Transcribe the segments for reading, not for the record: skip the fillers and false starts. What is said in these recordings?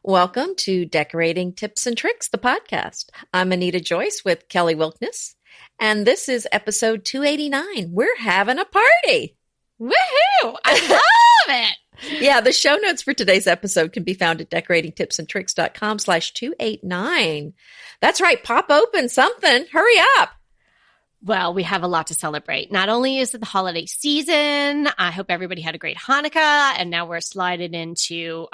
Welcome to Decorating Tips and Tricks, the podcast. I'm Anita Joyce with Kelly Wilkness, and this is episode 289. We're having a party. Woohoo! I love it. Yeah, the show notes for today's episode can be found at decoratingtipsandtricks.com/289. That's right. Pop open something. Hurry up. Well, we have a lot to celebrate. Not only is it the holiday season, I hope everybody had a great Hanukkah, and now we're sliding into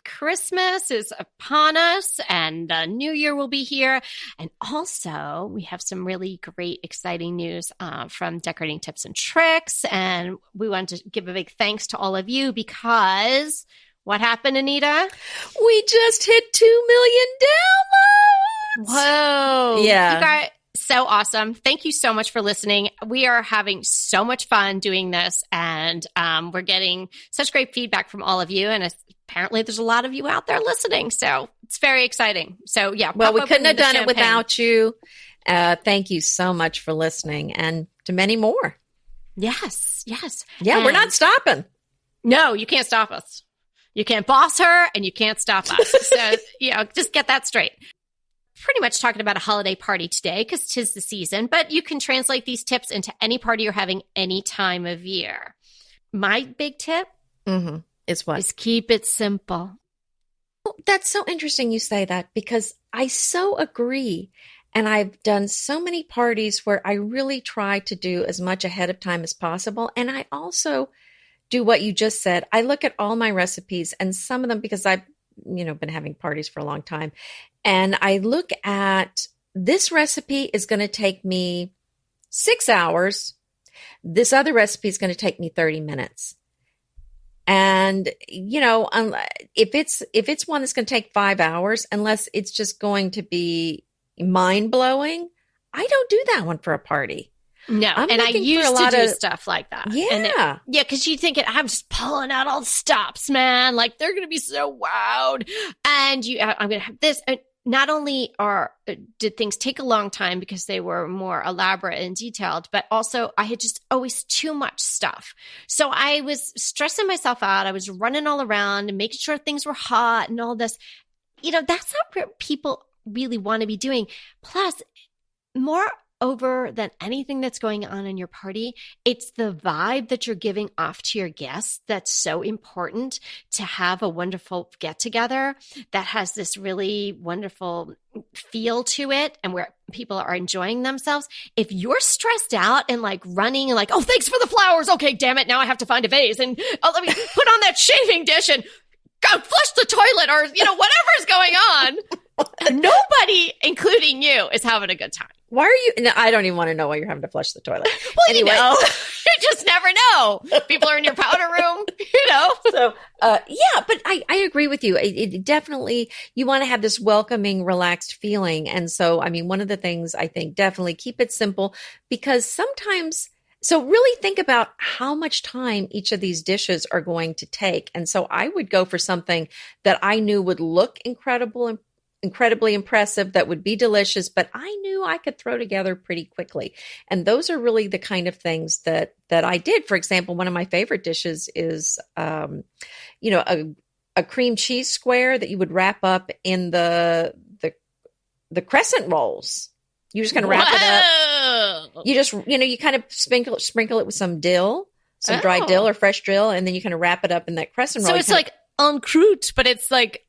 Christmas is upon us, and the New Year will be here. And also, we have some really great, exciting news from Decorating Tips and Tricks, and we want to give a big thanks to all of you because what happened, Anita? We just hit 2 million downloads. Whoa. Yeah. You guys, so awesome. Thank you so much for listening. We are having so much fun doing this, and we're getting such great feedback from all of you. And apparently there's a lot of you out there listening. So it's very exciting. So yeah. Well, we couldn't have done it without you. Thank you so much for listening, and to many more. Yes. Yes. Yeah, and we're not stopping. No, you can't stop us. You can't boss her and you can't stop us. So, just get that straight. Pretty much talking about a holiday party today because 'tis the season, but you can translate these tips into any party you're having any time of year. My big tip is what? Is keep it simple. Oh, that's so interesting you say that because I so agree. And I've done so many parties where I really try to do as much ahead of time as possible. And I also do what you just said. I look at all my recipes and some of them because I've been having parties for a long time. And I look at this recipe is going to take me 6 hours. This other recipe is going to take me 30 minutes. And, if it's one that's going to take 5 hours, unless it's just going to be mind blowing, I don't do that one for a party. No, and I used to do stuff like that. Yeah. Because you think I'm just pulling out all the stops, man. Like they're going to be so wowed. And I'm going to have this. And not only did things take a long time because they were more elaborate and detailed, but also I had just always too much stuff. So I was stressing myself out. I was running all around and making sure things were hot and all this. That's not what people really want to be doing. Plus, more over than anything that's going on in your party, it's the vibe that you're giving off to your guests that's so important to have a wonderful get together that has this really wonderful feel to it and where people are enjoying themselves. If you're stressed out and like running and like, oh, thanks for the flowers. Okay, damn it. Now I have to find a vase and let me put on that shaving dish and go flush the toilet or, whatever's going on. Nobody, including you, is having a good time. Why are you? No, I don't even want to know why you're having to flush the toilet. Well, anyway, you just never know. People are in your powder room, So, but I agree with you. It definitely, you want to have this welcoming, relaxed feeling. And so, one of the things I think definitely keep it simple because sometimes, so really think about how much time each of these dishes are going to take. And so I would go for something that I knew would look incredibly impressive, that would be delicious, but I knew I could throw together pretty quickly. And those are really the kind of things that I did. For example, one of my favorite dishes is, a cream cheese square that you would wrap up in the crescent rolls. You're just going to wrap it up. You just, you kind of sprinkle it with some dill, some dried dill or fresh dill, and then you kind of wrap it up in that crescent roll. So it's like en croûte, but it's like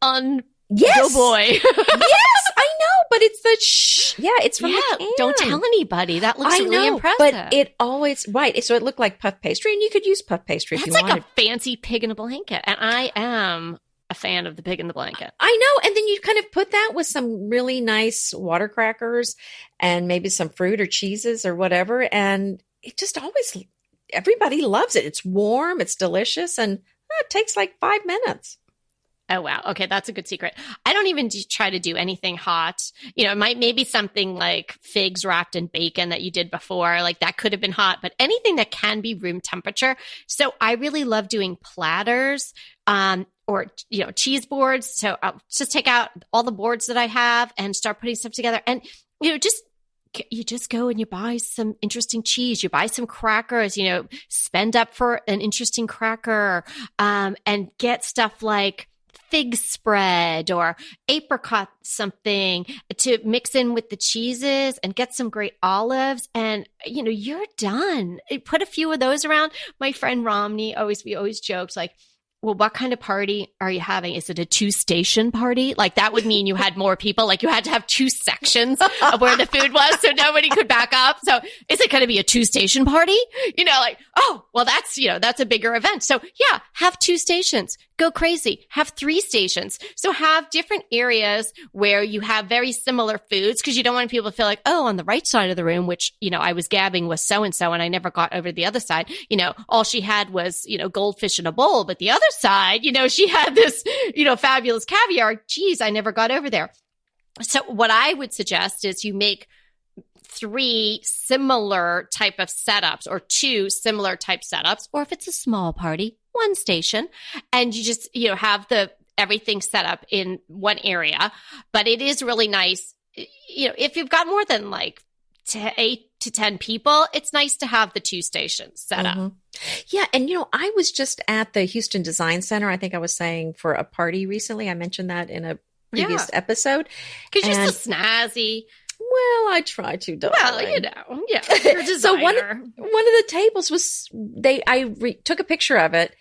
Yes. Oh boy. Yes, I know, but it's it's from the can. Don't tell anybody. That looks really impressive. But it always, right. So it looked like puff pastry, and you could use puff pastry if you wanted. That's like a fancy pig in a blanket. And I am a fan of the pig in the blanket. I know. And then you kind of put that with some really nice water crackers and maybe some fruit or cheeses or whatever. And it just always, everybody loves it. It's warm, it's delicious, and it takes like 5 minutes. Oh, wow. Okay. That's a good secret. I don't even try to do anything hot. It might maybe something like figs wrapped in bacon that you did before. Like that could have been hot, but anything that can be room temperature. So I really love doing platters, or, cheese boards. So I'll just take out all the boards that I have and start putting stuff together. And, you just go and you buy some interesting cheese. You buy some crackers, spend up for an interesting cracker, and get stuff like fig spread or apricot something to mix in with the cheeses and get some great olives. And, you're done. Put a few of those around. My friend Romney we always joked like, well, what kind of party are you having? Is it a 2-station party? Like that would mean you had more people. Like you had to have 2 sections of where the food was so nobody could back up. So is it going to be a 2-station party? Oh, well, that's a bigger event. So yeah, have 2 stations. Go crazy. Have 3 stations. So have different areas where you have very similar foods because you don't want people to feel like, oh, on the right side of the room, which, I was gabbing with so-and-so and I never got over to the other side. All she had was, goldfish in a bowl, but the other side, she had this, fabulous caviar. Geez, I never got over there. So what I would suggest is you make 3 similar type of setups or 2 similar type setups, or if it's a small party, 1 station, and you just, have everything set up in one area. But it is really nice, if you've got more than like 8 to 10 people, it's nice to have the 2 stations set up. Yeah. And, I was just at the Houston Design Center. I think I was saying for a party recently. I mentioned that in a previous episode. Because you're so snazzy. Well, I try to, darling. Well, yeah, you're a designer. So one of the tables was, took a picture of it.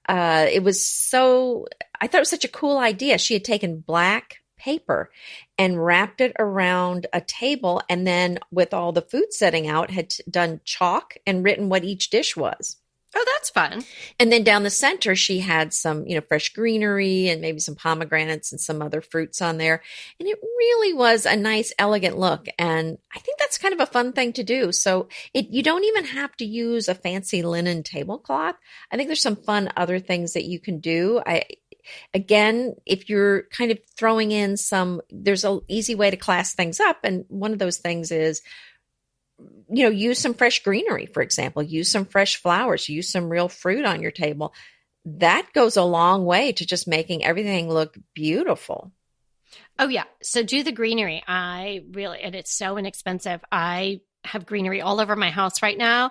It was I thought it was such a cool idea. She had taken black paper and wrapped it around a table. And then with all the food setting out, had done chalk and written what each dish was. Oh, that's fun. And then down the center, she had some, fresh greenery and maybe some pomegranates and some other fruits on there. And it really was a nice, elegant look. And I think that's kind of a fun thing to do. So you don't even have to use a fancy linen tablecloth. I think there's some fun other things that you can do. Again, if you're kind of throwing in there's an easy way to class things up. And one of those things is, use some fresh greenery, for example, use some fresh flowers, use some real fruit on your table. That goes a long way to just making everything look beautiful. Oh, yeah. So do the greenery. And it's so inexpensive. I have greenery all over my house right now.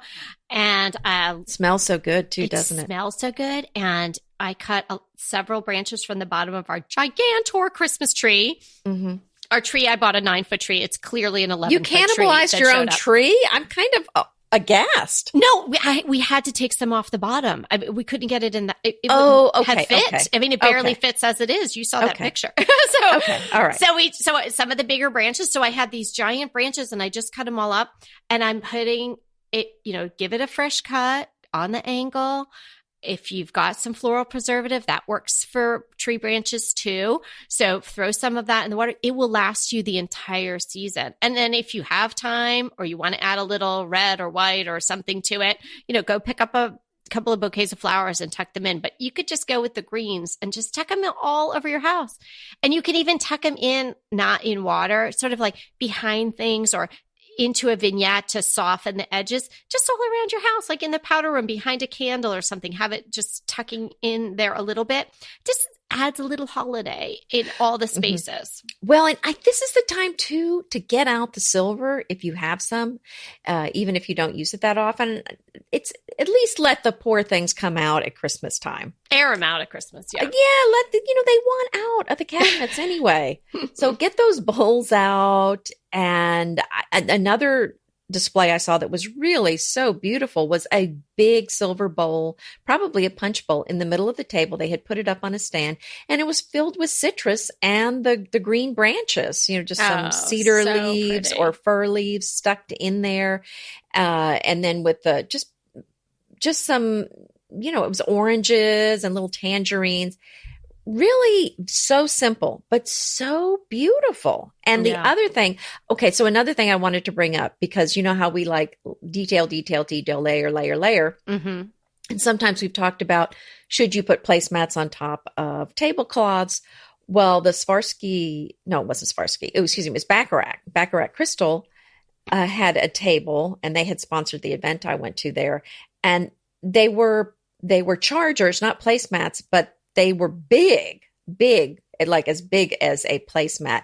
And it smells so good too, doesn't it? It smells so good. And I cut several branches from the bottom of our gigantor Christmas tree. Mm-hmm. Our tree, I bought a 9-foot tree. It's clearly an 11-foot tree. You cannibalized your own tree? I'm kind of aghast. No, we had to take some off the bottom. We couldn't get it in the. It had fit. Okay. I mean, it barely fits as it is. You saw that picture. All right. So some of the bigger branches. So I had these giant branches, and I just cut them all up, and I'm putting it. Give it a fresh cut on the angle. If you've got some floral preservative, that works for tree branches too. So throw some of that in the water. It will last you the entire season. And then if you have time or you want to add a little red or white or something to it, go pick up a couple of bouquets of flowers and tuck them in. But you could just go with the greens and just tuck them all over your house. And you can even tuck them in, not in water, sort of like behind things or into a vignette to soften the edges, just all around your house, like in the powder room behind a candle or something. Have it just tucking in there a little bit. Just adds a little holiday in all the spaces. Mm-hmm. Well, and this is the time too to get out the silver if you have some, even if you don't use it that often. It's at least let the poor things come out at Christmas time. Air them out at Christmas, yeah. Yeah, they want out of the cabinets anyway. So get those bowls out. And another display I saw that was really so beautiful was a big silver bowl, probably a punch bowl, in the middle of the table. They had put it up on a stand, and it was filled with citrus and the green branches, just some cedar leaves or fir leaves stuck in there. And then with the just some, it was oranges and little tangerines. Really so simple, but so beautiful. And the other thing, so another thing I wanted to bring up, because you know how we like detail, layer. Mm-hmm. And sometimes we've talked about, should you put placemats on top of tablecloths? Well, the it was Baccarat Crystal had a table, and they had sponsored the event I went to there. And they were chargers, not placemats, but they were big, like as big as a placemat,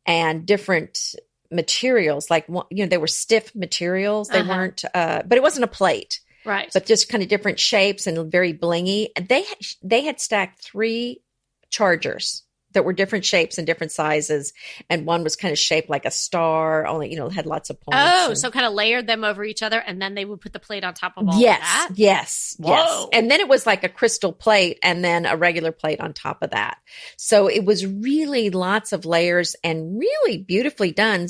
and different materials. Like, they were stiff materials. They weren't, but it wasn't a plate, right? But just kind of different shapes and very blingy. They had stacked three chargers that were different shapes and different sizes. And one was kind of shaped like a star, only, had lots of points. Oh, so kind of layered them over each other, and then they would put the plate on top of all of that? Yes. And then it was like a crystal plate and then a regular plate on top of that. So it was really lots of layers and really beautifully done.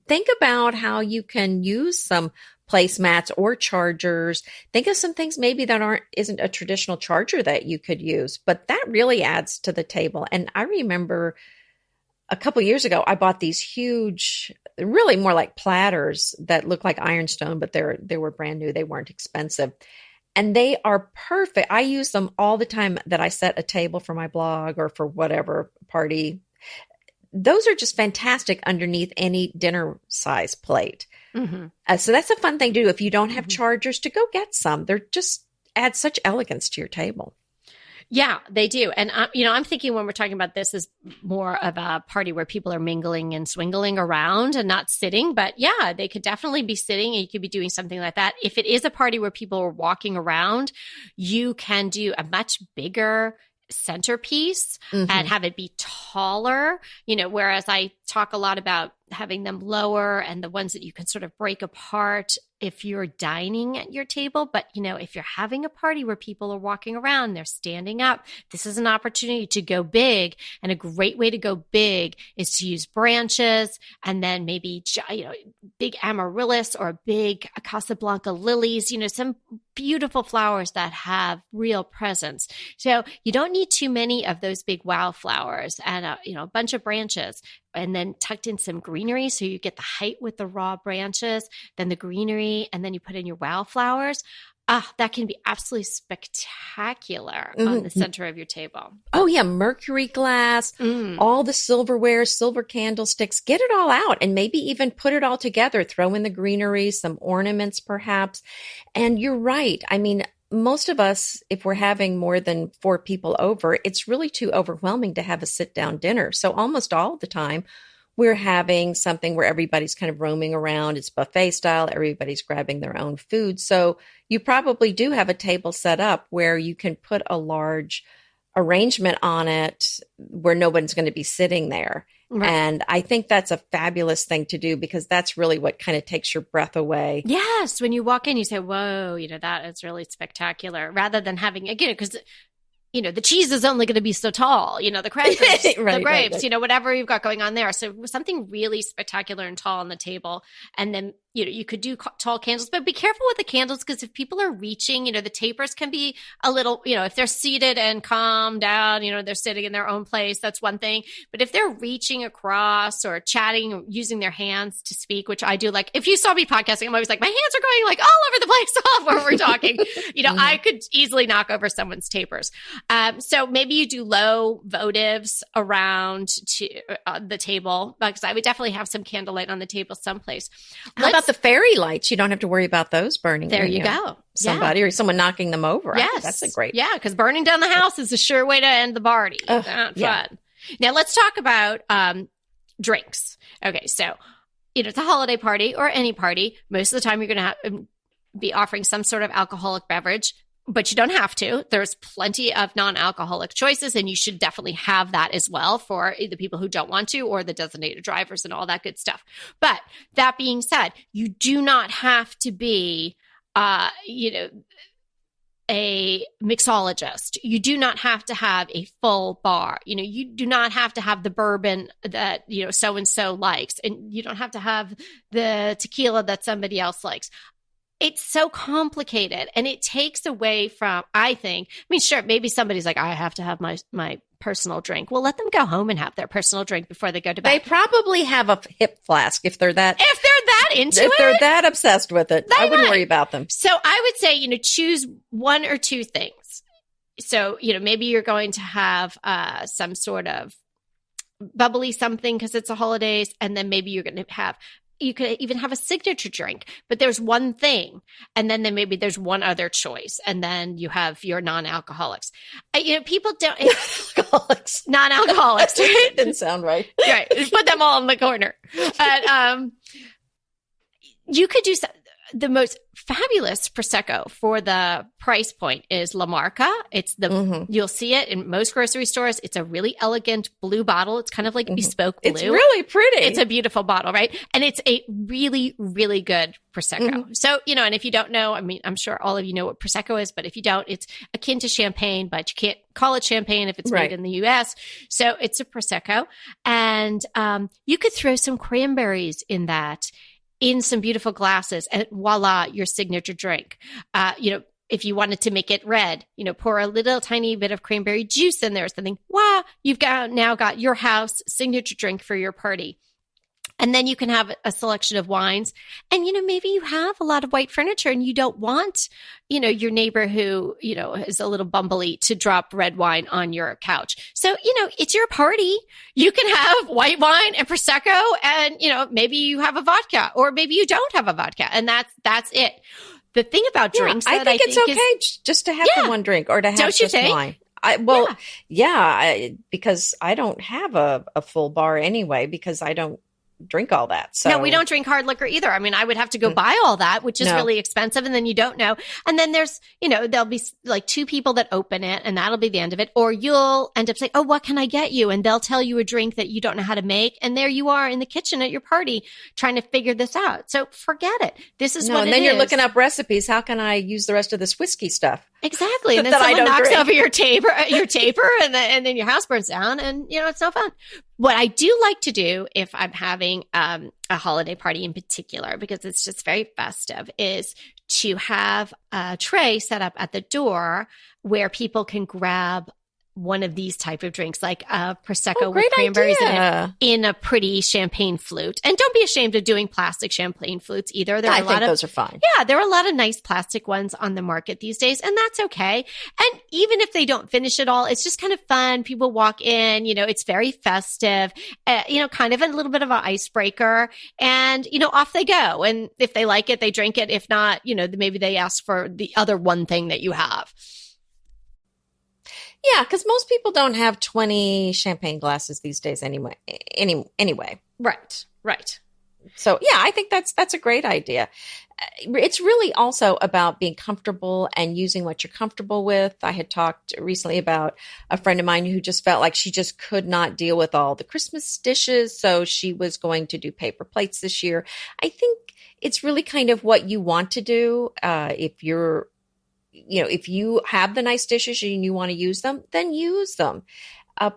Think about how you can use some placemats or chargers. Think of some things maybe that isn't a traditional charger that you could use, but that really adds to the table. And I remember a couple years ago, I bought these huge, really more like platters that look like ironstone, but they were brand new. They weren't expensive. And they are perfect. I use them all the time that I set a table for my blog or for whatever party. Those are just fantastic underneath any dinner size plate. Mm-hmm. So that's a fun thing to do. If you don't have chargers, to go get some. They're just add such elegance to your table. Yeah, they do. And, I'm thinking when we're talking about this is more of a party where people are mingling and swingling around and not sitting. But yeah, they could definitely be sitting and you could be doing something like that. If it is a party where people are walking around, you can do a much bigger centerpiece and have it be taller, whereas I talk a lot about having them lower and the ones that you can sort of break apart if you're dining at your table. But, if you're having a party where people are walking around, they're standing up, this is an opportunity to go big. And a great way to go big is to use branches and then maybe, big amaryllis or big Casablanca lilies, some beautiful flowers that have real presence. So you don't need too many of those big wow flowers and, a bunch of branches. And then tucked in some greenery. So you get the height with the raw branches, then the greenery, and then you put in your wildflowers. That can be absolutely spectacular on the center of your table. Oh, yeah. Mercury glass, all the silverware, silver candlesticks, get it all out and maybe even put it all together. Throw in the greenery, some ornaments perhaps. And you're right. I mean, most of us, if we're having more than 4 people over, it's really too overwhelming to have a sit-down dinner. So almost all the time, we're having something where everybody's kind of roaming around. It's buffet style. Everybody's grabbing their own food. So you probably do have a table set up where you can put a large arrangement on it where no one's going to be sitting there. Right. And I think that's a fabulous thing to do because that's really what kind of takes your breath away. Yes. When you walk in, you say, whoa, that is really spectacular, rather than having, again, because the cheese is only going to be so tall, the crackers, right, the grapes, right. Whatever you've got going on there. So something really spectacular and tall on the table. And then, you could do tall candles, but be careful with the candles because if people are reaching, the tapers can be a little, if they're seated and calm down, they're sitting in their own place, that's one thing. But if they're reaching across or chatting or using their hands to speak, which I do, like if you saw me podcasting, I'm always like, my hands are going like all over the place off where we're talking. I could easily knock over someone's tapers. So maybe you do low votives around to the table because I would definitely have some candlelight on the table someplace. How about the fairy lights? You don't have to worry about those burning. There you go. Somebody or someone knocking them over. Yes. That's a great. Yeah, because burning down the house is a sure way to end the party. Not fun. Now let's talk about drinks. Okay, so it's a holiday party or any party. Most of the time you're going to be offering some sort of alcoholic beverage. But you don't have to. There's plenty of non-alcoholic choices, and you should definitely have that as well for the people who don't want to or the designated drivers and all that good stuff. But that being said, you do not have to be, a mixologist. You do not have to have a full bar. You do not have to have the bourbon that, so-and-so likes, and you don't have to have the tequila that somebody else likes. It's so complicated and it takes away from, sure, maybe somebody's like, I have to have my personal drink. Well, let them go home and have their personal drink before they go to bed. They probably have a hip flask if they're that into it. If they're that obsessed with it, I wouldn't worry about them. So I would say, choose one or two things. So, maybe you're going to have some sort of bubbly something because it's a holidays, and then maybe you're going to have, you could even have a signature drink, but there's one thing. And then maybe there's one other choice. And then you have your non-alcoholics. People don't. Alcoholics. Non-alcoholics. Right? Didn't sound right. Right. Put them all in the corner. But you could do the most fabulous Prosecco for the price point is La Marca. It's you'll see it in most grocery stores. It's a really elegant blue bottle. It's kind of like bespoke blue. It's really pretty. It's a beautiful bottle, right? And it's a really, really good Prosecco. So, and if you don't know, I mean, I'm sure all of you know what Prosecco is, but if you don't, it's akin to champagne, but you can't call it champagne if it's made in the US. So it's a Prosecco. And you could throw some cranberries in that, in some beautiful glasses, and voila, your signature drink. If you wanted to make it red, pour a little tiny bit of cranberry juice in there or something. Wow, you've now got your house signature drink for your party. And then you can have a selection of wines. And, maybe you have a lot of white furniture and you don't want, your neighbor who, is a little bumbly to drop red wine on your couch. So, it's your party. You can have white wine and Prosecco and, maybe you have a vodka or maybe you don't have a vodka. And that's it. The thing about drinks I think it's okay just to have the one drink or to have just wine. Because I don't have a full bar anyway because I don't drink all that. So no, we don't drink hard liquor either. I mean, I would have to go buy all that, which is really expensive. And then you don't know. And then there's, there'll be like 2 people that open it and that'll be the end of it. Or you'll end up saying, oh, what can I get you? And they'll tell you a drink that you don't know how to make. And there you are in the kitchen at your party trying to figure this out. So forget it. This is what it is. And then you're looking up recipes. How can I use the rest of this whiskey stuff? Exactly. And then someone knocks over your taper, and then your house burns down and, it's no fun. What I do like to do if I'm having a holiday party in particular, because it's just very festive, is to have a tray set up at the door where people can grab one of these type of drinks, like a Prosecco with cranberries in a pretty champagne flute. And don't be ashamed of doing plastic champagne flutes either. I think those are fine. Yeah, there are a lot of nice plastic ones on the market these days, and that's okay. And even if they don't finish it all, it's just kind of fun. People walk in, it's very festive, kind of a little bit of an icebreaker, and, off they go. And if they like it, they drink it. If not, maybe they ask for the other one thing that you have. Yeah, because most people don't have 20 champagne glasses these days anyway. Right. So, yeah, I think that's a great idea. It's really also about being comfortable and using what you're comfortable with. I had talked recently about a friend of mine who just felt like she just could not deal with all the Christmas dishes, so she was going to do paper plates this year. I think it's really kind of what you want to do. If you have the nice dishes and you want to use them, then use them.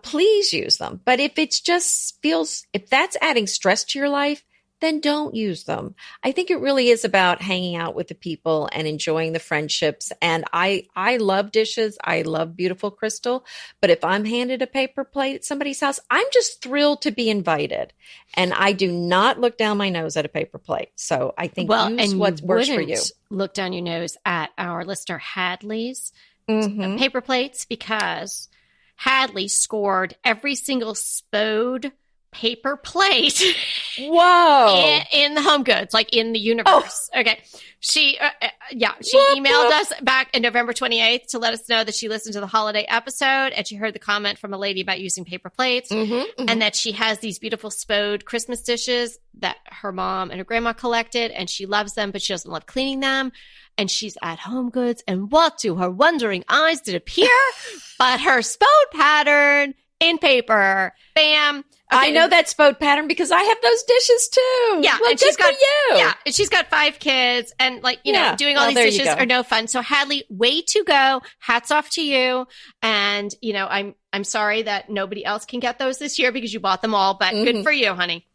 Please use them. But if if that's adding stress to your life, then don't use them. I think it really is about hanging out with the people and enjoying the friendships. And I love dishes. I love beautiful crystal. But if I'm handed a paper plate at somebody's house, I'm just thrilled to be invited. And I do not look down my nose at a paper plate. So I think use what works for you. Look down your nose at our listener Hadley's paper plates, because Hadley scored every single Spode paper plate. Whoa. in the home goods, like in the universe. Oh. Okay. She emailed us back in November 28th to let us know that she listened to the holiday episode and she heard the comment from a lady about using paper plates and that she has these beautiful Spode Christmas dishes that her mom and her grandma collected and she loves them, but she doesn't love cleaning them. And she's at Home Goods, and what to her wondering eyes did appear but her Spode pattern in paper. Bam. Okay. I know that Spode pattern because I have those dishes too. Yeah, well, and she's got you. Yeah, and she's got 5 kids, and doing all these dishes are no fun. So Hadley, way to go! Hats off to you. And I'm sorry that nobody else can get those this year because you bought them all, but good for you, honey.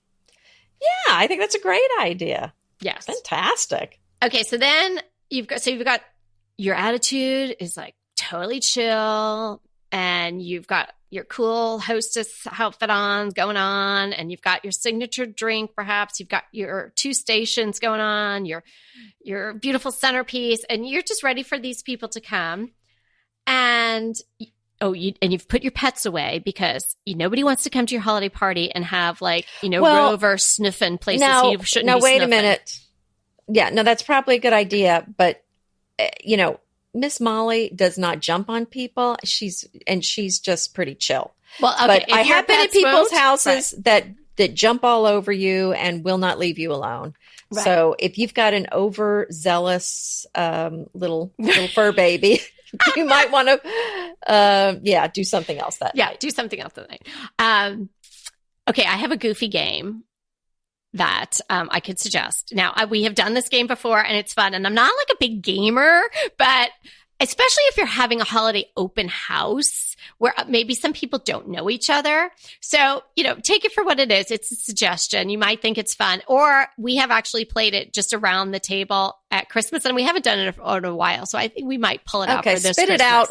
Yeah, I think that's a great idea. Yes, fantastic. Okay, so then you've got your attitude is like totally chill, and you've got your cool hostess outfit going on, and you've got your signature drink, perhaps. You've got your 2 stations going on, your beautiful centerpiece, and you're just ready for these people to come. And you've put your pets away because nobody wants to come to your holiday party and have Rover sniffing places he shouldn't be sniffing. Now, wait a minute. Yeah, no, that's probably a good idea, but Miss Molly does not jump on people. She's just pretty chill. Well, okay, but I have been at people's houses that jump all over you and will not leave you alone. Right. So if you've got an overzealous little fur baby, you might want to, do something else that Yeah, night. do something else that night. Okay, I have a goofy game that I could suggest. Now, we have done this game before and it's fun. And I'm not like a big gamer, but especially if you're having a holiday open house where maybe some people don't know each other. So, take it for what it is. It's a suggestion. You might think it's fun. Or we have actually played it just around the table at Christmas and we haven't done it in a while. So I think we might pull it out for this spit Christmas. it out.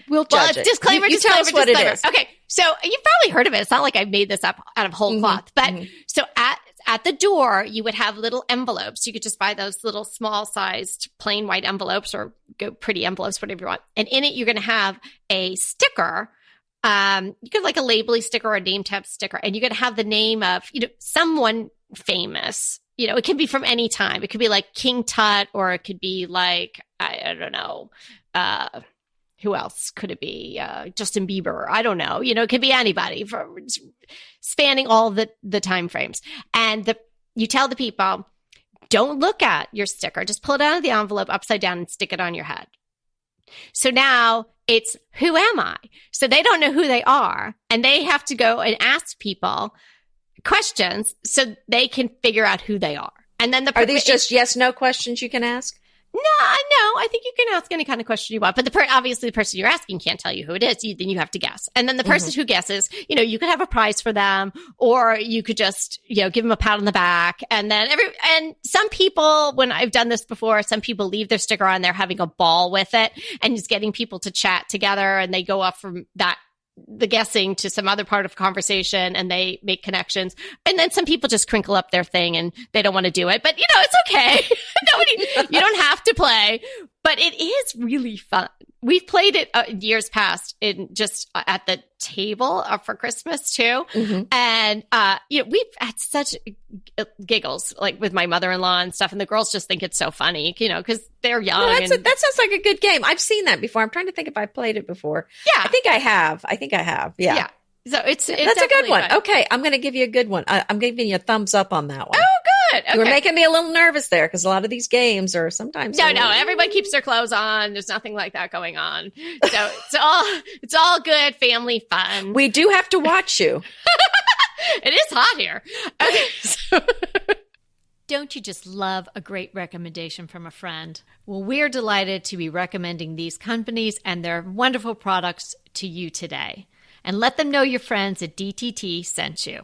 We'll judge it. Disclaimer, you disclaimer, tell us what disclaimer. it is. Okay. So you've probably heard of it. It's not like I made this up out of whole cloth, but so at the door, you would have little envelopes. You could just buy those little small sized plain white envelopes or go pretty envelopes, whatever you want. And in it, you're going to have a sticker. You could like a labely sticker or a name tag sticker. And you're going to have the name of, someone famous. It can be from any time. It could be like King Tut, or it could be like, I don't know, who else could it be? Justin Bieber. I don't know. It could be anybody spanning all the time frames. And you tell the people, don't look at your sticker. Just pull it out of the envelope upside down and stick it on your head. So now it's, who am I? So they don't know who they are. And they have to go and ask people questions so they can figure out who they are. And then are these just yes, no questions you can ask? No, I think you can ask any kind of question you want, but obviously the person you're asking can't tell you who it is. Then you have to guess. And then the person who guesses, you could have a prize for them, or you could just, give them a pat on the back. And then and some people, when I've done this before, some people leave their sticker on, they're having a ball with it and just getting people to chat together, and they go off from the guessing to some other part of conversation and they make connections. And then some people just crinkle up their thing and they don't want to do it, but it's okay. You don't have to play, but it is really fun. We've played it years past in just at the table for Christmas too. And, we've had such giggles like with my mother-in-law and stuff. And the girls just think it's so funny, because they're young. Well, that sounds like a good game. I've seen that before. I'm trying to think if I played it before. Yeah. I think I have. Yeah. Yeah. So that's a good one. Fun. Okay. I'm going to give you a good one. I'm giving you a thumbs up on that one. Oh, good. Okay. You were making me a little nervous there because a lot of these games are sometimes. No, everybody keeps their clothes on. There's nothing like that going on. So it's all good family fun. We do have to watch you. It is hot here. Okay. So don't you just love a great recommendation from a friend? Well, we're delighted to be recommending these companies and their wonderful products to you today. And let them know your friends at DTT sent you.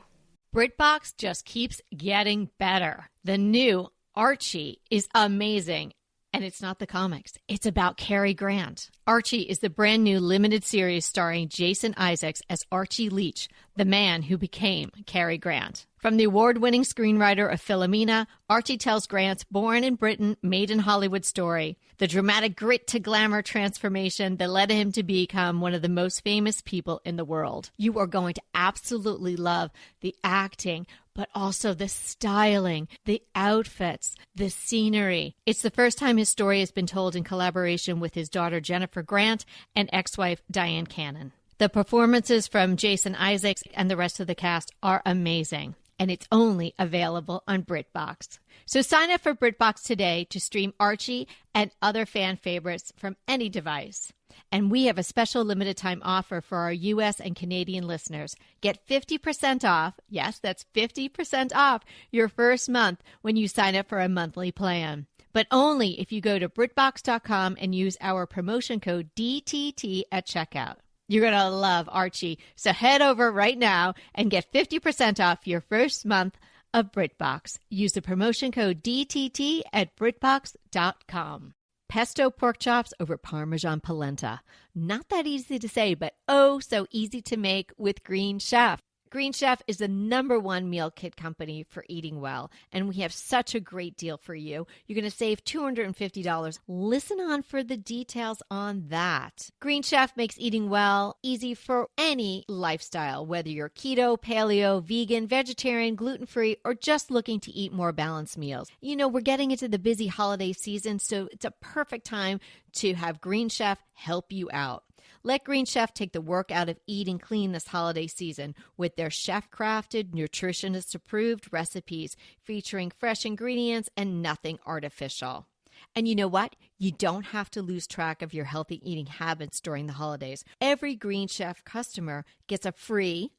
BritBox just keeps getting better. The new Archie is amazing. And it's not the comics. It's about Cary Grant. Archie is the brand new limited series starring Jason Isaacs as Archie Leach, the man who became Cary Grant. From the award-winning screenwriter of Philomena, Archie tells Grant's born in Britain, made in Hollywood story, the dramatic grit to glamour transformation that led him to become one of the most famous people in the world. You are going to absolutely love the acting, but also the styling, the outfits, the scenery. It's the first time his story has been told in collaboration with his daughter Jennifer Grant and ex-wife Diane Cannon. The performances from Jason Isaacs and the rest of the cast are amazing, and it's only available on BritBox. So sign up for BritBox today to stream Archie and other fan favorites from any device. And we have a special limited time offer for our U.S. and Canadian listeners. Get 50% off, yes, that's 50% off your first month when you sign up for a monthly plan. But only if you go to BritBox.com and use our promotion code DTT at checkout. You're going to love Archie. So head over right now and get 50% off your first month of BritBox. Use the promotion code DTT at BritBox.com. Pesto pork chops over Parmesan polenta. Not that easy to say, but oh so easy to make with Green Chef. Green Chef is the #1 meal kit company for eating well, and we have such a great deal for you. You're going to save $250. Listen on for the details on that. Green Chef makes eating well easy for any lifestyle, whether you're keto, paleo, vegan, vegetarian, gluten-free, or just looking to eat more balanced meals. You know, we're getting into the busy holiday season, so it's a perfect time to have Green Chef help you out. Let Green Chef take the work out of eating clean this holiday season with their chef-crafted, nutritionist-approved recipes featuring fresh ingredients and nothing artificial. And you know what? You don't have to lose track of your healthy eating habits during the holidays. Every Green Chef customer gets a free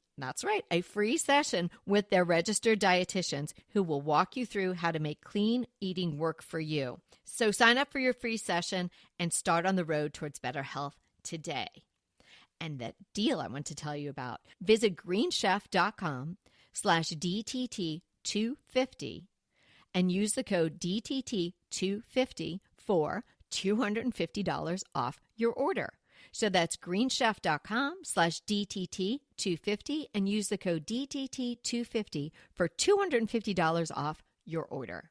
session with their registered dietitians who will walk you through how to make clean eating work for you. So sign up for your free session and start on the road towards better health today. And that deal I want to tell you about, visit greenchef.com/DTT250 and use the code DTT250 for $250 off your order. So that's greenchef.com/DTT250 and use the code DTT250 for $250 off your order.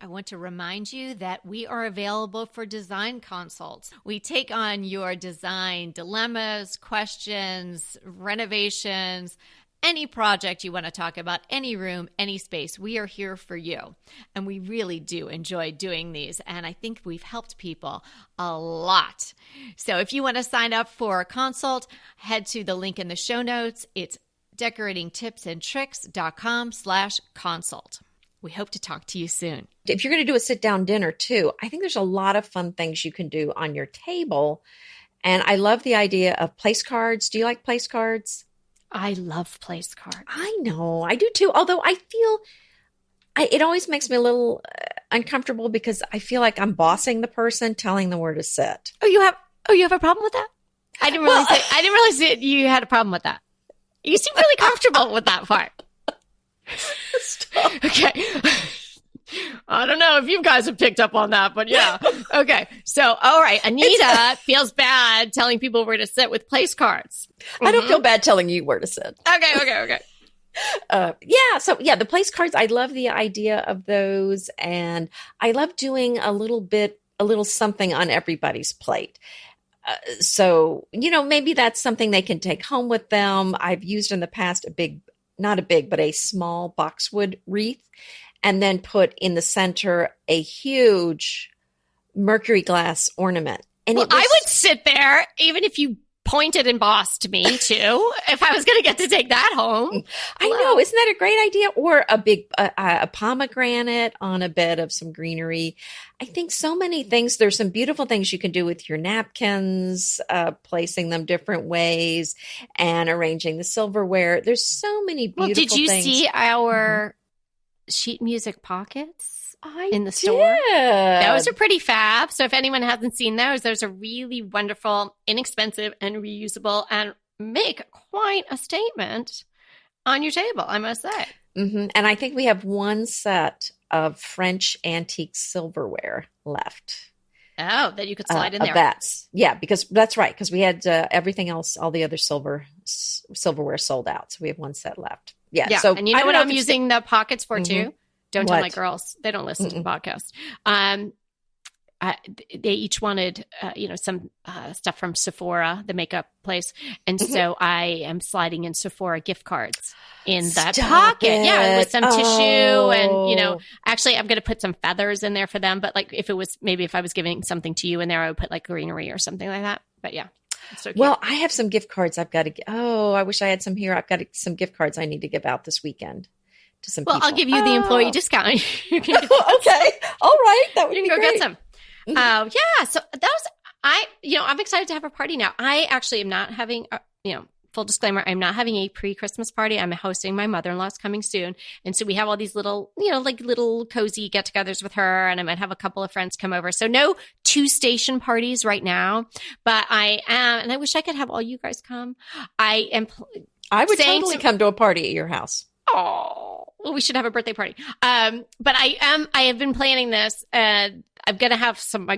I want to remind you that we are available for design consults. We take on your design dilemmas, questions, renovations, any project you want to talk about, any room, any space. We are here for you. And we really do enjoy doing these. And I think we've helped people a lot. So if you want to sign up for a consult, head to the link in the show notes. It's decoratingtipsandtricks.com/consult. We hope to talk to you soon. If you're going to do a sit-down dinner too, I think there's a lot of fun things you can do on your table. And I love the idea of place cards. Do you like place cards? I love place cards. I know, I do too. Although I feel it always makes me a little uncomfortable because I feel like I'm bossing the person, telling them where to sit. You have a problem with that? I didn't realize that you had a problem with that. You seem really comfortable with that part. Stop. Okay. I don't know if you guys have picked up on that, but yeah. Okay. So, all right. Anita feels bad telling people where to sit with place cards. I don't feel bad telling you where to sit. Okay. So the place cards, I love the idea of those. And I love doing a little something on everybody's plate. So, maybe that's something they can take home with them. I've used in the past a small boxwood wreath, and then put in the center a huge mercury glass ornament. And I would sit there, even if you pointed and bossed me too, if I was going to get to take that home. I know. Isn't that a great idea? Or a big a pomegranate on a bed of some greenery. I think so many things. There's some beautiful things you can do with your napkins, placing them different ways and arranging the silverware. There's so many beautiful things. Did you see our sheet music pockets? In the did. store. Those are pretty fab. So if anyone hasn't seen those are really wonderful, inexpensive, and reusable, and make quite a statement on your table, I must say. Mm-hmm. And I think we have one set of French antique silverware left. Oh, that you could slide in there. Because that's right. Because we had everything else, all the other silverware sold out. So we have one set left. Yeah. So and you know what I'm using the pockets for too? Don't tell What? my girls. They don't listen to the podcast. They each wanted, some stuff from Sephora, the makeup place. And so I am sliding in Sephora gift cards in that pocket. It. Yeah, with some tissue and, actually I'm going to put some feathers in there for them. But like if I was giving something to you in there, I would put like greenery or something like that. But yeah. So well, I have some gift cards I've got to, I wish I had some here. I've got some gift cards I need to give out this weekend. To some people. I'll give you the employee discount. You can okay. All right. That would be great. Get some. So I'm excited to have a party now. I actually am not having, full disclaimer, I'm not having a pre-Christmas party. I'm hosting my mother-in-law's coming soon. And so we have all these little, little cozy get-togethers with her. And I might have a couple of friends come over. So no 2-station parties right now. But I am, and I wish I could have all you guys come. I would totally come to a party at your house. Oh. Well, we should have a birthday party. But I have been planning this, and I'm going to have some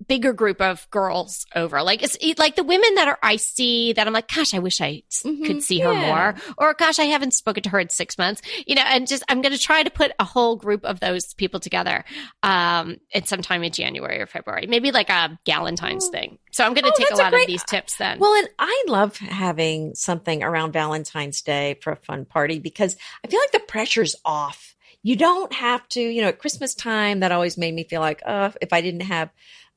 bigger group of girls over. Like it's like the women that I see that I'm like, gosh, I wish I could see her more, or gosh, I haven't spoken to her in 6 months, and just, I'm going to try to put a whole group of those people together, at sometime in January or February, maybe like a Galentine's thing. So I'm going to take a lot of these tips then. Well, and I love having something around Valentine's Day for a fun party because I feel like the pressure's off. You don't have to, at Christmas time, that always made me feel like, if I didn't have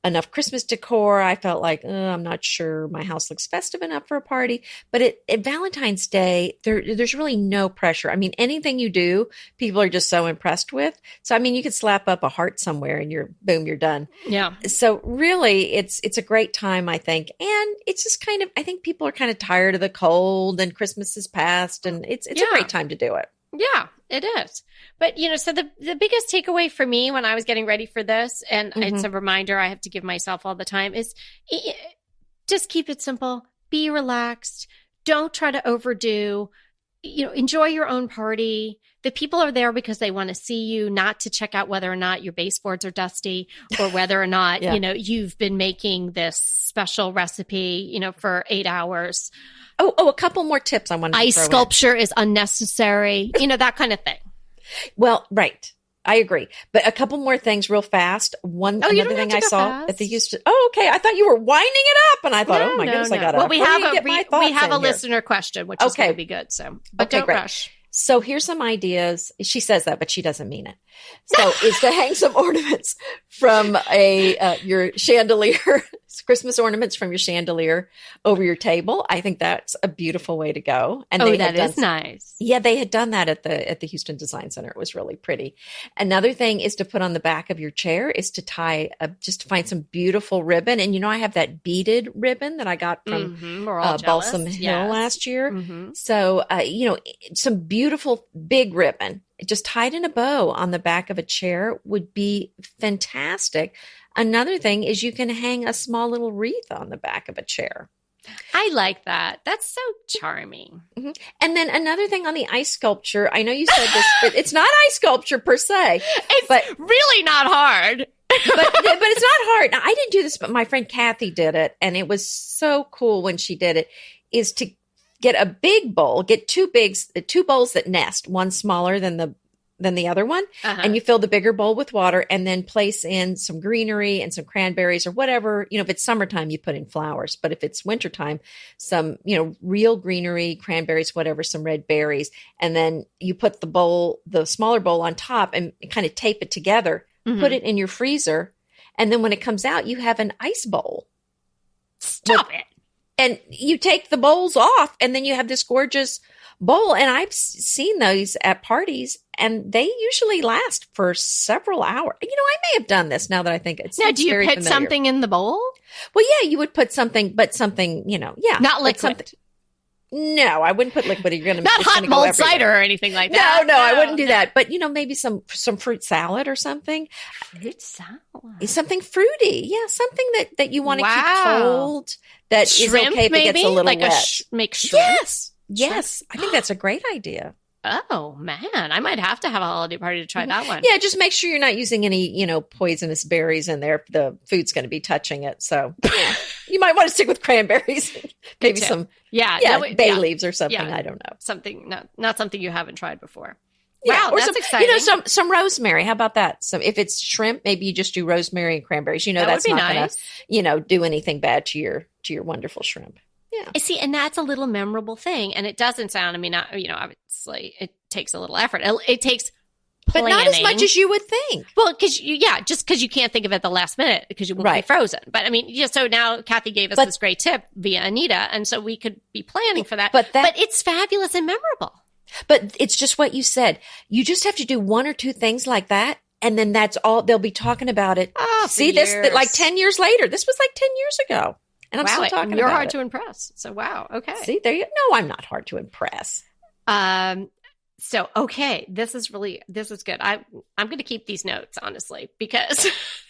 enough Christmas decor. I felt like, I'm not sure my house looks festive enough for a party. But at Valentine's Day, there's really no pressure. I mean, anything you do, people are just so impressed with. So, I mean, you could slap up a heart somewhere and you're done. Yeah. So really, it's a great time, I think. And it's just kind of, I think people are kind of tired of the cold and Christmas is past and it's a great time to do it. Yeah, it is. But, so the biggest takeaway for me when I was getting ready for this, and it's a reminder I have to give myself all the time, is just keep it simple. Be relaxed. Don't try to overdo. Enjoy your own party. The people are there because they want to see you, not to check out whether or not your baseboards are dusty or whether or not, you've been making this special recipe, for 8 hours. Oh, a couple more tips I wanted to Ice throw sculpture is unnecessary, that kind of thing. Well, right. I agree. But a couple more things real fast. Another thing I saw fast. at the Houston. Oh, okay. I thought you were winding it up and I thought, oh my goodness, I got to we have a listener question, which is going to be good. So, but don't rush. So here's some ideas. She says that, but she doesn't mean it. So is to hang some ornaments from your chandelier, Christmas ornaments from your chandelier over your table. I think that's a beautiful way to go. And that is nice. Yeah, they had done that at the Houston Design Center. It was really pretty. Another thing is to put on the back of your chair is to just to find some beautiful ribbon. And I have that beaded ribbon that I got from Balsam Hill last year. Mm-hmm. So some beautiful big ribbon, just tied in a bow on the back of a chair would be fantastic. Another thing is you can hang a small little wreath on the back of a chair. I like that. That's so charming. Mm-hmm. And then another thing on the ice sculpture, I know you said this, but it's not ice sculpture per se. It's really not hard. but it's not hard. Now, I didn't do this, but my friend Kathy did it. And it was so cool when she did it, is to get a big bowl, get two bowls that nest, one smaller than the other one. And you fill the bigger bowl with water and then place in some greenery and some cranberries or whatever. If it's summertime, you put in flowers, but if it's wintertime, some, real greenery, cranberries, whatever, some red berries. And then you put the smaller bowl on top and kind of tape it together, put it in your freezer. And then when it comes out, you have an ice bowl. Stop it. And you take the bowls off and then you have this gorgeous bowl. And I've seen those at parties and they usually last for several hours. I may have done this now that I think it's now, do you very put familiar. Something in the bowl? Well, yeah, you would put something, not liquid. No, I wouldn't put liquid. You're gonna not hot mulled cider or anything like that. No, I wouldn't do that. But maybe some fruit salad or something. Fruit salad, something fruity. Yeah, something that you want to keep cold. That shrimp, is okay if maybe? It gets a little like wet. Make shrimp. Yes. I think that's a great idea. Oh man, I might have to have a holiday party to try that one. Yeah, just make sure you're not using any, poisonous berries in there. The food's going to be touching it. So you might want to stick with cranberries. Maybe some bay leaves or something. I don't know. Something, not something you haven't tried before. Yeah, wow, or that's exciting. Some rosemary. How about that? So if it's shrimp, maybe you just do rosemary and cranberries. That's not nice. Gonna, do anything bad to your wonderful shrimp. Yeah. See, and that's a little memorable thing. And it doesn't sound, obviously it takes a little effort. It takes planning. But not as much as you would think. Well, just because you can't think of it at the last minute because you won't be frozen. But so now Kathy gave us this great tip via Anita. And so we could be planning for that. But it's fabulous and memorable. But it's just what you said. You just have to do one or two things like that. And then that's all they'll be talking about it. See this, like 10 years later, this was like 10 years ago. And I'm still talking about it. You're hard to impress. So, wow. Okay. See, there you go. No, I'm not hard to impress. So, okay. This is good. I'm going to keep these notes, honestly, because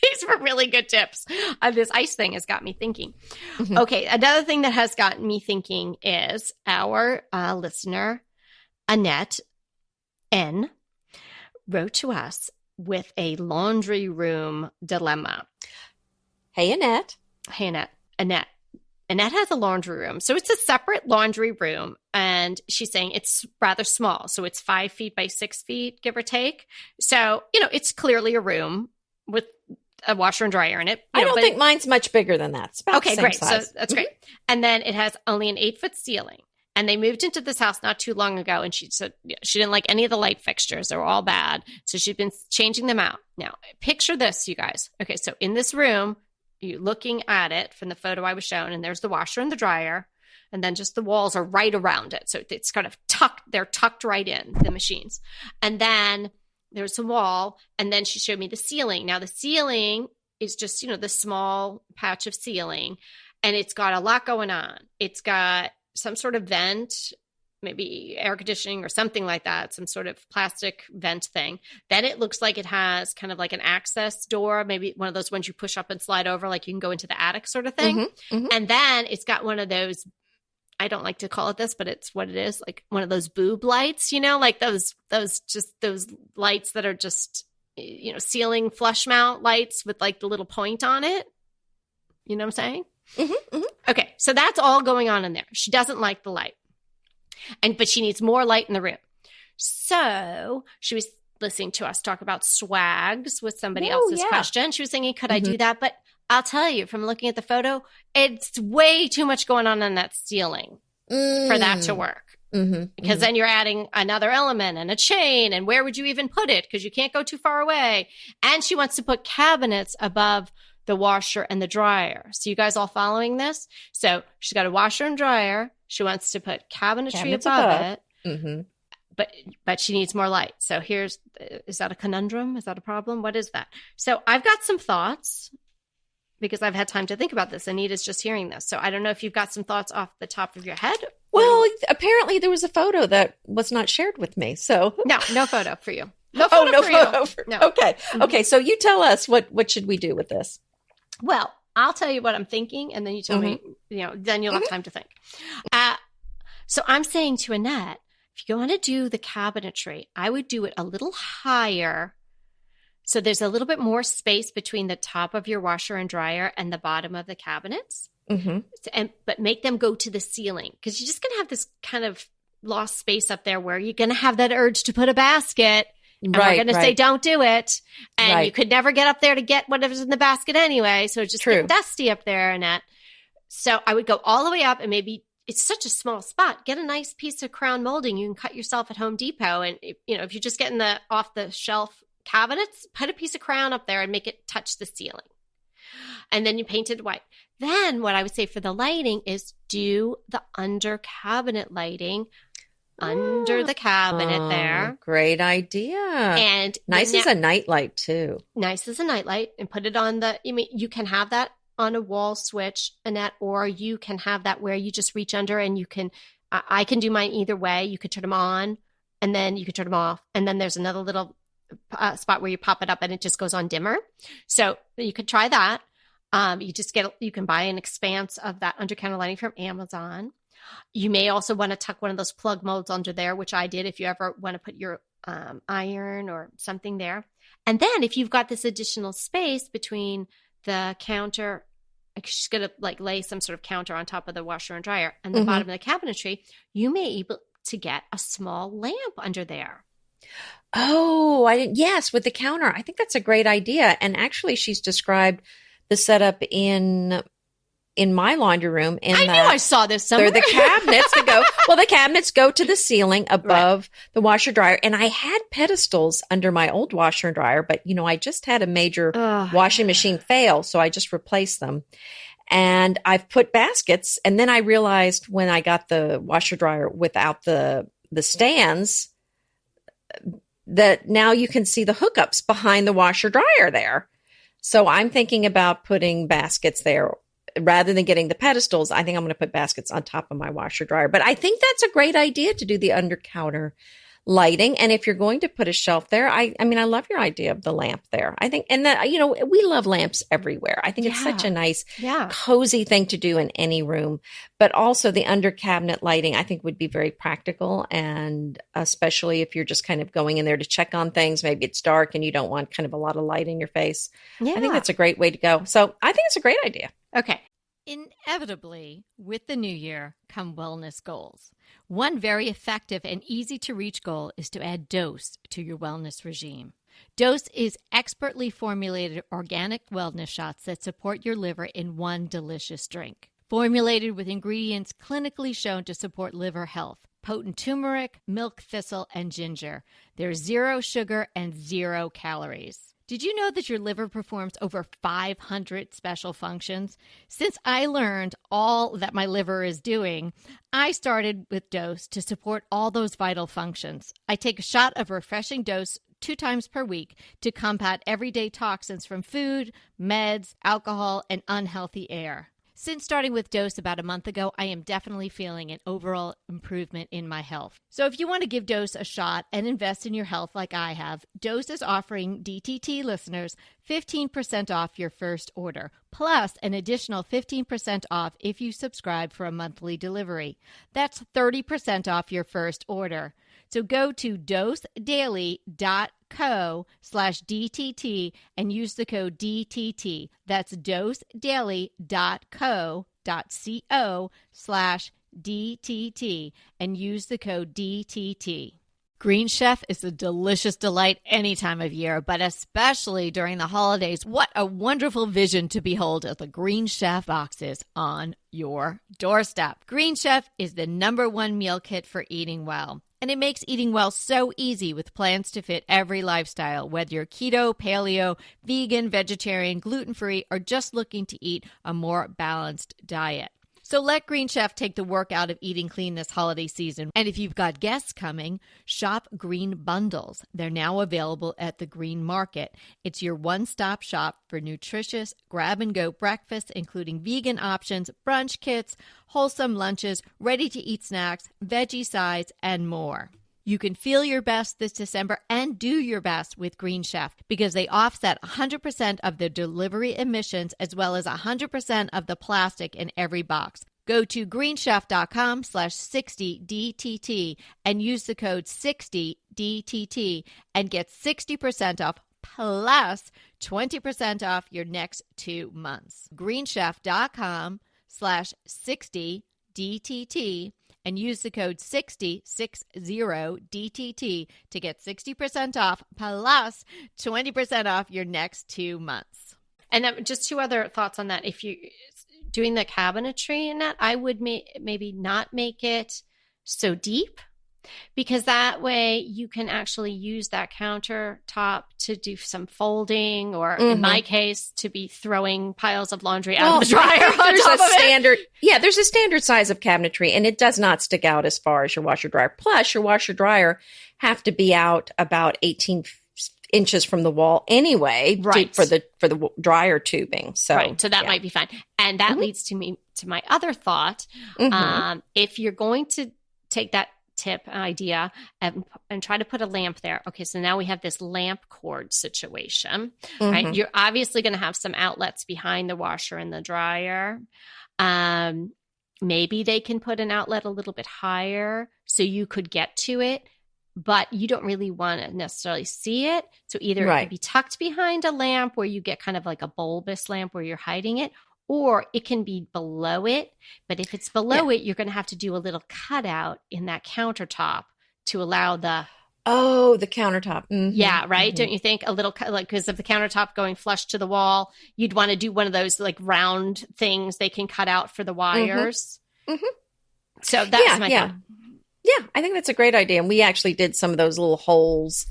these were really good tips. This ice thing has got me thinking. Mm-hmm. Okay. Another thing that has gotten me thinking is our listener, Annette N, wrote to us with a laundry room dilemma. Hey, Annette. Annette has a laundry room. So it's a separate laundry room. And she's saying it's rather small. So it's 5 feet by 6 feet, give or take. So, it's clearly a room with a washer and dryer in it. I don't think mine's much bigger than that. It's about the same great. size. So that's great. And then it has only an 8-foot ceiling. And they moved into this house not too long ago. And she said she didn't like any of the light fixtures. They were all bad. So she's been changing them out. Now, picture this, you guys. Okay, so in this room, you're looking at it from the photo I was shown, and there's the washer and the dryer, and then just the walls are right around it. So it's kind of they're tucked right in, the machines. And then there's a wall, and then she showed me the ceiling. Now the ceiling is just, the small patch of ceiling, and it's got a lot going on. It's got some sort of vent, maybe air conditioning or something like that, some sort of plastic vent thing. Then it looks like it has kind of like an access door, maybe one of those ones you push up and slide over, like you can go into the attic sort of thing. Mm-hmm, mm-hmm. And then it's got one of those, I don't like to call it this, but it's what it is, like one of those boob lights, like those lights that are just, ceiling flush mount lights with like the little point on it. You know what I'm saying? Mm-hmm, mm-hmm. Okay. So that's all going on in there. She doesn't like the light. But she needs more light in the room. So she was listening to us talk about swags with somebody else's question. She was thinking, could I do that? But I'll tell you, from looking at the photo, it's way too much going on in that ceiling for that to work. Mm-hmm, because then you're adding another element and a chain, and where would you even put it? Because you can't go too far away. And she wants to put cabinets above the washer and the dryer. So you guys all following this? So she's got a washer and dryer. She wants to put cabinetry above it. Mm-hmm. But she needs more light. So is that a conundrum? Is that a problem? What is that? So I've got some thoughts because I've had time to think about this. Anita's just hearing this. So I don't know if you've got some thoughts off the top of your head. Well, apparently there was a photo that was not shared with me. So no photo for you. No photo for you. No. Okay. Mm-hmm. Okay. So you tell us what should we do with this? Well, I'll tell you what I'm thinking, and then you tell me, then you'll have time to think. So I'm saying to Annette, if you want to do the cabinetry, I would do it a little higher. So there's a little bit more space between the top of your washer and dryer and the bottom of the cabinets. Mm-hmm. But make them go to the ceiling, because you're just going to have this kind of lost space up there where you're going to have that urge to put a basket. And we're going to say, don't do it. And you could never get up there to get whatever's in the basket anyway. So it's just get dusty up there, Annette. So I would go all the way up, and maybe it's such a small spot. Get a nice piece of crown molding you can cut yourself at Home Depot. And, if you're just getting the off the shelf cabinets, put a piece of crown up there and make it touch the ceiling. And then you paint it white. Then what I would say for the lighting is do the under cabinet lighting under the cabinet there. Great idea. And nice as a nightlight too. Nice as a nightlight, and put it on you can have that on a wall switch, Annette, or you can have that where you just reach under and you can, I can do mine either way. You could turn them on and then you could turn them off. And then there's another little spot where you pop it up and it just goes on dimmer. So you could try that. You can buy an expanse of that under counter lighting from Amazon. You may also want to tuck one of those plug molds under there, which I did if you ever want to put your iron or something there. And then if you've got this additional space between the counter, she's going to lay some sort of counter on top of the washer and dryer and the bottom of the cabinetry, you may be able to get a small lamp under there. Oh, I didn't. Yes, with the counter. I think that's a great idea. And actually, she's described the setup in my laundry room. I knew I saw this somewhere. They're the cabinets that go. Well, the cabinets go to the ceiling above the washer dryer. And I had pedestals under my old washer and dryer, but I just had a major washing machine fail, so I just replaced them. And I've put baskets. And then I realized when I got the washer dryer without the stands, that now you can see the hookups behind the washer dryer there. So I'm thinking about putting baskets there rather than getting the pedestals. I think I'm going to put baskets on top of my washer dryer. But I think that's a great idea to do the under counter lighting. And if you're going to put a shelf there, I love your idea of the lamp there. I think, and that, we love lamps everywhere. I think it's such a nice, cozy thing to do in any room, but also the under cabinet lighting, I think would be very practical. And especially if you're just kind of going in there to check on things, maybe it's dark and you don't want kind of a lot of light in your face. Yeah. I think that's a great way to go. So I think it's a great idea. Okay. Inevitably, with the new year come wellness goals. One very effective and easy to reach goal is to add Dose to your wellness regime. Dose is expertly formulated organic wellness shots that support your liver in one delicious drink. Formulated with ingredients clinically shown to support liver health. Potent turmeric, milk thistle, and ginger. There's 0 sugar and 0 calories. Did you know that your liver performs over 500 special functions? Since I learned all that my liver is doing, I started with Dose to support all those vital functions. I take a shot of refreshing Dose 2 times per week to combat everyday toxins from food, meds, alcohol, and unhealthy air. Since starting with Dose about a month ago, I am definitely feeling an overall improvement in my health. So if you want to give Dose a shot and invest in your health like I have, Dose is offering DTT listeners 15% off your first order, plus an additional 15% off if you subscribe for a monthly delivery. That's 30% off your first order. So go to dosedaily.co/DTT and use the code DTT. That's dosedaily.co.co/DTT and use the code DTT. Green Chef is a delicious delight any time of year, but especially during the holidays. What a wonderful vision to behold as the Green Chef boxes on your doorstep. Green Chef is the #1 meal kit for eating well. And it makes eating well so easy with plans to fit every lifestyle, whether you're keto, paleo, vegan, vegetarian, gluten-free, or just looking to eat a more balanced diet. So let Green Chef take the work out of eating clean this holiday season. And if you've got guests coming, shop Green Bundles. They're now available at the Green Market. It's your one-stop shop for nutritious grab-and-go breakfasts, including vegan options, brunch kits, wholesome lunches, ready-to-eat snacks, veggie sides, and more. You can feel your best this December and do your best with Green Chef because they offset 100% of the delivery emissions as well as 100% of the plastic in every box. Go to greenchef.com/60DTT and use the code 60DTT and get 60% off plus 20% off your next 2 months. greenchef.com/60DTT and use the code 60DTT to get 60% off plus 20% off your next 2 months. And just 2 other thoughts on that. If you're doing the cabinetry in that, I would maybe not make it so deep, because that way you can actually use that countertop to do some folding, or in my case, to be throwing piles of laundry out of the dryer. There's a standard size of cabinetry, and it does not stick out as far as your washer dryer. Plus, your washer dryer have to be out about 18 inches from the wall anyway, right, for the dryer tubing. So that might be fine. And that leads to my other thought. If you're going to take that tip idea and try to put a lamp there. Okay, so now we have this lamp cord situation, right? You're obviously going to have some outlets behind the washer and the dryer. Maybe they can put an outlet a little bit higher so you could get to it, but you don't really want to necessarily see it. So either it could be tucked behind a lamp where you get kind of like a bulbous lamp where you're hiding it, or it can be below it. But if it's below it, you're going to have to do a little cutout in that countertop to allow the countertop. Yeah, right. Don't you think? A little, like, because of the countertop going flush to the wall, you'd want to do one of those like round things they can cut out for the wires. So that's my thought. Yeah, I think that's a great idea. And we actually did some of those little holes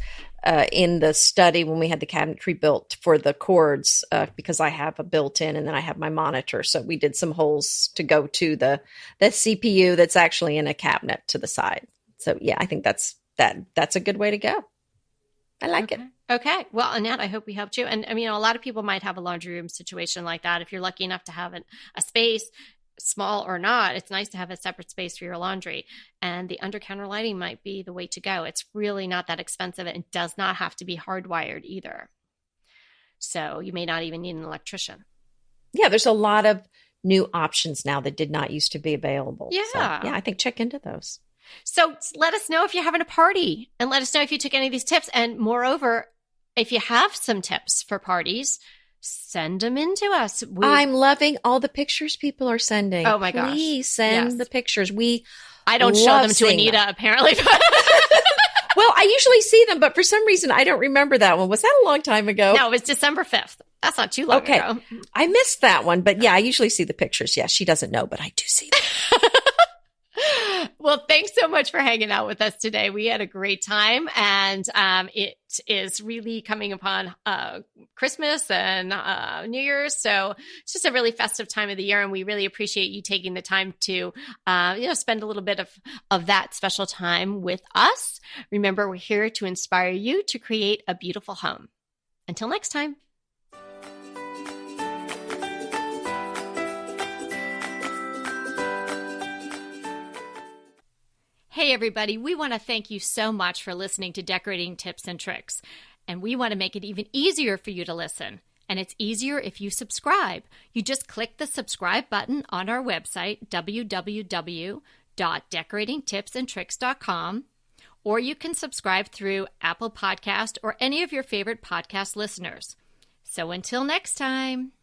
in the study when we had the cabinetry built for the cords, because I have a built-in and then I have my monitor. So we did some holes to go to the CPU that's actually in a cabinet to the side. So yeah, I think that's a good way to go. I like it. Okay. Well, Annette, I hope we helped you. And I mean, a lot of people might have a laundry room situation like that. If you're lucky enough to have a space, small or not, it's nice to have a separate space for your laundry. And the under-counter lighting might be the way to go. It's really not that expensive. And it does not have to be hardwired either. So you may not even need an electrician. Yeah, there's a lot of new options now that did not used to be available. Yeah. So, yeah, I think check into those. So let us know if you're having a party, and let us know if you took any of these tips. And moreover, if you have some tips for parties, send them in to us. I'm loving all the pictures people are sending. Oh my gosh. Please send the pictures. I don't show them to Anita, apparently. Well, I usually see them, but for some reason, I don't remember that one. Was that a long time ago? No, it was December 5th. That's not too long ago. I missed that one, but yeah, I usually see the pictures. Yeah, she doesn't know, but I do see them. Well, thanks so much for hanging out with us today. We had a great time, and it is really coming upon Christmas and New Year's. So it's just a really festive time of the year. And we really appreciate you taking the time to, spend a little bit of that special time with us. Remember, we're here to inspire you to create a beautiful home. Until next time. Hey, everybody, we want to thank you so much for listening to Decorating Tips and Tricks. And we want to make it even easier for you to listen. And it's easier if you subscribe. You just click the subscribe button on our website, www.decoratingtipsandtricks.com, or you can subscribe through Apple Podcast or any of your favorite podcast listeners. So until next time.